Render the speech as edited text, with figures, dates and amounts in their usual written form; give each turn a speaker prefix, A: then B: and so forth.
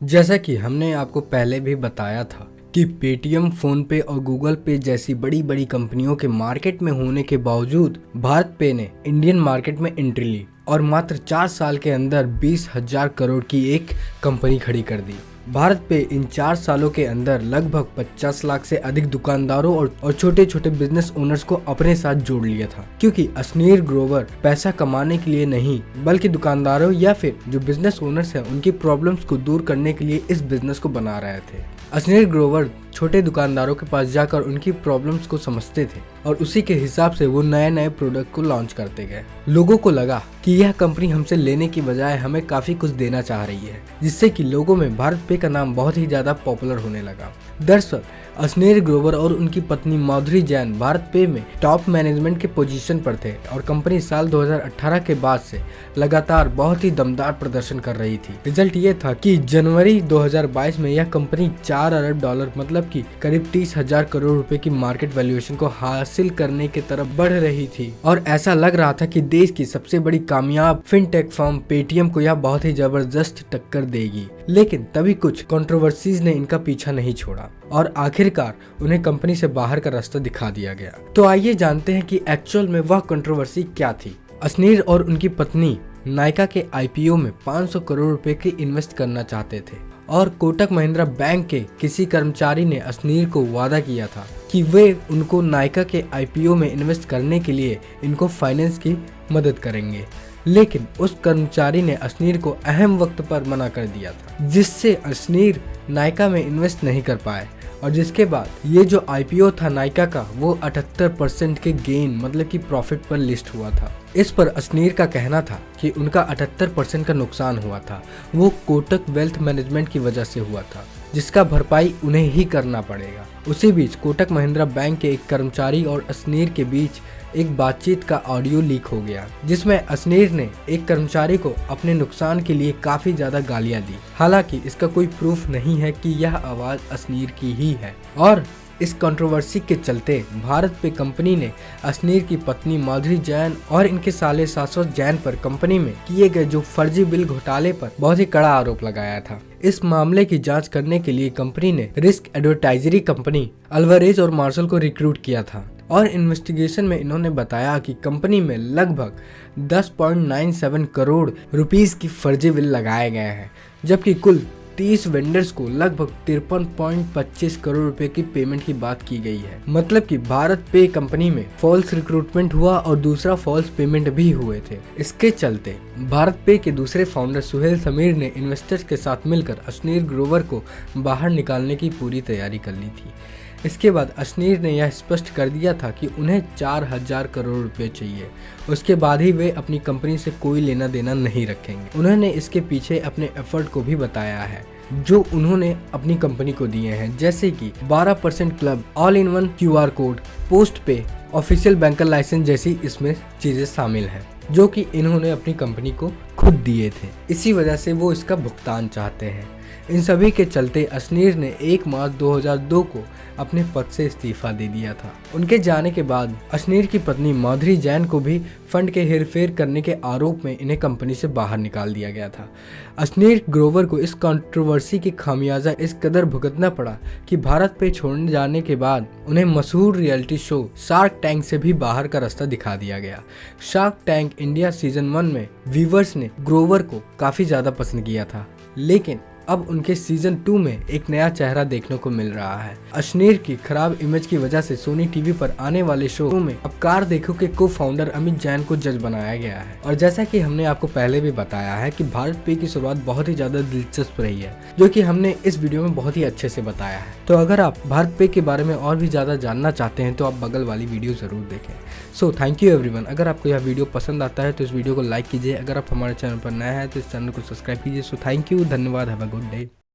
A: जैसा कि हमने आपको पहले भी बताया था कि पेटीएम, फोन पे और गूगल पे जैसी बड़ी बड़ी कंपनियों के मार्केट में होने के बावजूद भारत पे ने इंडियन मार्केट में एंट्री ली और मात्र 4 साल के अंदर 20,000 करोड़ की एक कंपनी खड़ी कर दी। भारत पे इन 4 सालों के अंदर लगभग 50 लाख से अधिक दुकानदारों और छोटे छोटे बिजनेस ओनर्स को अपने साथ जोड़ लिया था, क्योंकि अश्नीर ग्रोवर पैसा कमाने के लिए नहीं बल्कि दुकानदारों या फिर जो बिजनेस ओनर्स हैं उनकी प्रॉब्लम्स को दूर करने के लिए इस बिजनेस को बना रहे थे। अश्नीर ग्रोवर छोटे दुकानदारों के पास जाकर उनकी प्रॉब्लम्स को समझते थे और उसी के हिसाब से वो नए नए प्रोडक्ट को लॉन्च करते गए। लोगों को लगा कि यह कंपनी हमसे लेने की बजाय हमें काफी कुछ देना चाह रही है, जिससे कि लोगों में भारत पे का नाम बहुत ही ज्यादा पॉपुलर होने लगा। दरअसल अश्नीर ग्रोवर और उनकी पत्नी माधुरी जैन भारत पे में टॉप मैनेजमेंट के पोजीशन पर थे और कंपनी साल 2018 के बाद से लगातार बहुत ही दमदार प्रदर्शन कर रही थी। रिजल्ट ये था कि जनवरी 2022 में यह कंपनी 4 अरब डॉलर मतलब कि करीब 30,000 करोड़ रुपए की मार्केट वैल्यूएशन को हासिल करने की तरफ बढ़ रही थी और ऐसा लग रहा था कि देश की सबसे बड़ी कामयाब फिनटेक फर्म पेटीएम को यह बहुत ही जबरदस्त टक्कर देगी। लेकिन तभी कुछ कंट्रोवर्सीज ने इनका पीछा नहीं छोड़ा और आखिरकार उन्हें कंपनी से बाहर का रास्ता दिखा दिया गया। तो आइए जानते हैं कि एक्चुअल में वह कंट्रोवर्सी क्या थी। अश्नीर और उनकी पत्नी नायका के आईपीओ में 500 करोड़ रुपए की इन्वेस्ट करना चाहते थे और कोटक महिंद्रा बैंक के किसी कर्मचारी ने अश्नीर को वादा किया था कि वे उनको नायका के आईपीओ में इन्वेस्ट करने के लिए इनको फाइनेंस की मदद करेंगे। लेकिन उस कर्मचारी ने अश्नीर को अहम वक्त पर मना कर दिया था, जिससे अश्नीर नायका में इन्वेस्ट नहीं कर पाए और जिसके बाद ये जो आईपीओ था नायका का वो 78% के गेन मतलब कि प्रॉफिट पर लिस्ट हुआ था। इस पर अश्नीर का कहना था कि उनका 78% का नुकसान हुआ था वो कोटक वेल्थ मैनेजमेंट की वजह से हुआ था, जिसका भरपाई उन्हें ही करना पड़ेगा। उसी बीच कोटक महिंद्रा बैंक के एक कर्मचारी और अश्नीर के बीच एक बातचीत का ऑडियो लीक हो गया, जिसमें अश्नीर ने एक कर्मचारी को अपने नुकसान के लिए काफी ज्यादा गालियां दी। हालांकि इसका कोई प्रूफ नहीं है कि यह आवाज अश्नीर की ही है और इस कंट्रोवर्सी के चलते भारत पे कंपनी ने अश्नीर की पत्नी माधुरी जैन और इनके साले शाश्वत जैन पर कंपनी में किए गए जो फर्जी बिल घोटाले पर बहुत ही कड़ा आरोप लगाया था। इस मामले की जांच करने के लिए कंपनी ने रिस्क एडवर्टाइजरी कंपनी अल्वारेज और मार्शल को रिक्रूट किया था और इन्वेस्टिगेशन में इन्होंने बताया कि कंपनी में लगभग 10.97 करोड़ रुपीस की फर्जी बिल लगाए गए हैं, जबकि कुल 30 वेंडर्स को लगभग 53.25 करोड़ रुपए की पेमेंट की बात की गई है। मतलब कि भारत पे कंपनी में फॉल्स रिक्रूटमेंट हुआ और दूसरा फॉल्स पेमेंट भी हुए थे। इसके चलते भारत पे के दूसरे फाउंडर सुहेल समीर ने इन्वेस्टर्स के साथ मिलकर अश्नीर ग्रोवर को बाहर निकालने की पूरी तैयारी कर ली थी। इसके बाद अश्नीर ने यह स्पष्ट कर दिया था कि उन्हें 4,000 करोड़ रुपए चाहिए, उसके बाद ही वे अपनी कंपनी से कोई लेना देना नहीं रखेंगे। उन्होंने इसके पीछे अपने एफर्ट को भी बताया है जो उन्होंने अपनी कंपनी को दिए हैं, जैसे कि 12% club, all in one QR code, post पे, ऑफिशियल बैंकर लाइसेंस जैसी इसमें चीजें शामिल हैं जो कि इन्होंने अपनी कंपनी को खुद दिए थे। इसी वजह से वो इसका भुगतान चाहते हैं। इन सभी के चलते अश्नीर ने 1 मार्च 2002 को अपने पद से इस्तीफा दे दिया था। उनके जाने के बाद अश्नीर की पत्नी माधुरी जैन को भी फंड के हेरफेर करने के आरोप में इन्हें कंपनी से बाहर निकाल दिया गया था। अश्नीर ग्रोवर को इस कंट्रोवर्सी की खामियाजा इस कदर भुगतना पड़ा कि भारत पे छोड़ने जाने के बाद उन्हें मशहूर रियलिटी शो शार्क टैंक से भी बाहर का रास्ता दिखा दिया गया। शार्क टैंक इंडिया सीजन 1 में व्यूअर्स ने ग्रोवर को काफी ज्यादा पसंद किया था, लेकिन अब उनके सीजन 2 में एक नया चेहरा देखने को मिल रहा है। अश्नीर की खराब इमेज की वजह से सोनी टीवी पर आने वाले शो में अब कार देखो के को फाउंडर अमित जैन को जज बनाया गया है। और जैसा कि हमने आपको पहले भी बताया है कि भारत पे की शुरुआत बहुत ही ज्यादा दिलचस्प रही है, जो कि हमने इस वीडियो में बहुत ही अच्छे से बताया है। तो अगर आप भारत पे के बारे में और भी ज्यादा जानना चाहते हैं तो आप बगल वाली वीडियो जरूर देखें। So thank you everyone. अगर आपको यह वीडियो पसंद आता है तो इस वीडियो को लाइक कीजिए। अगर आप हमारे चैनल पर नए हैं तो इस चैनल को सब्सक्राइब कीजिए। सो थैंक यू, धन्यवाद, हैव अ गुड डे।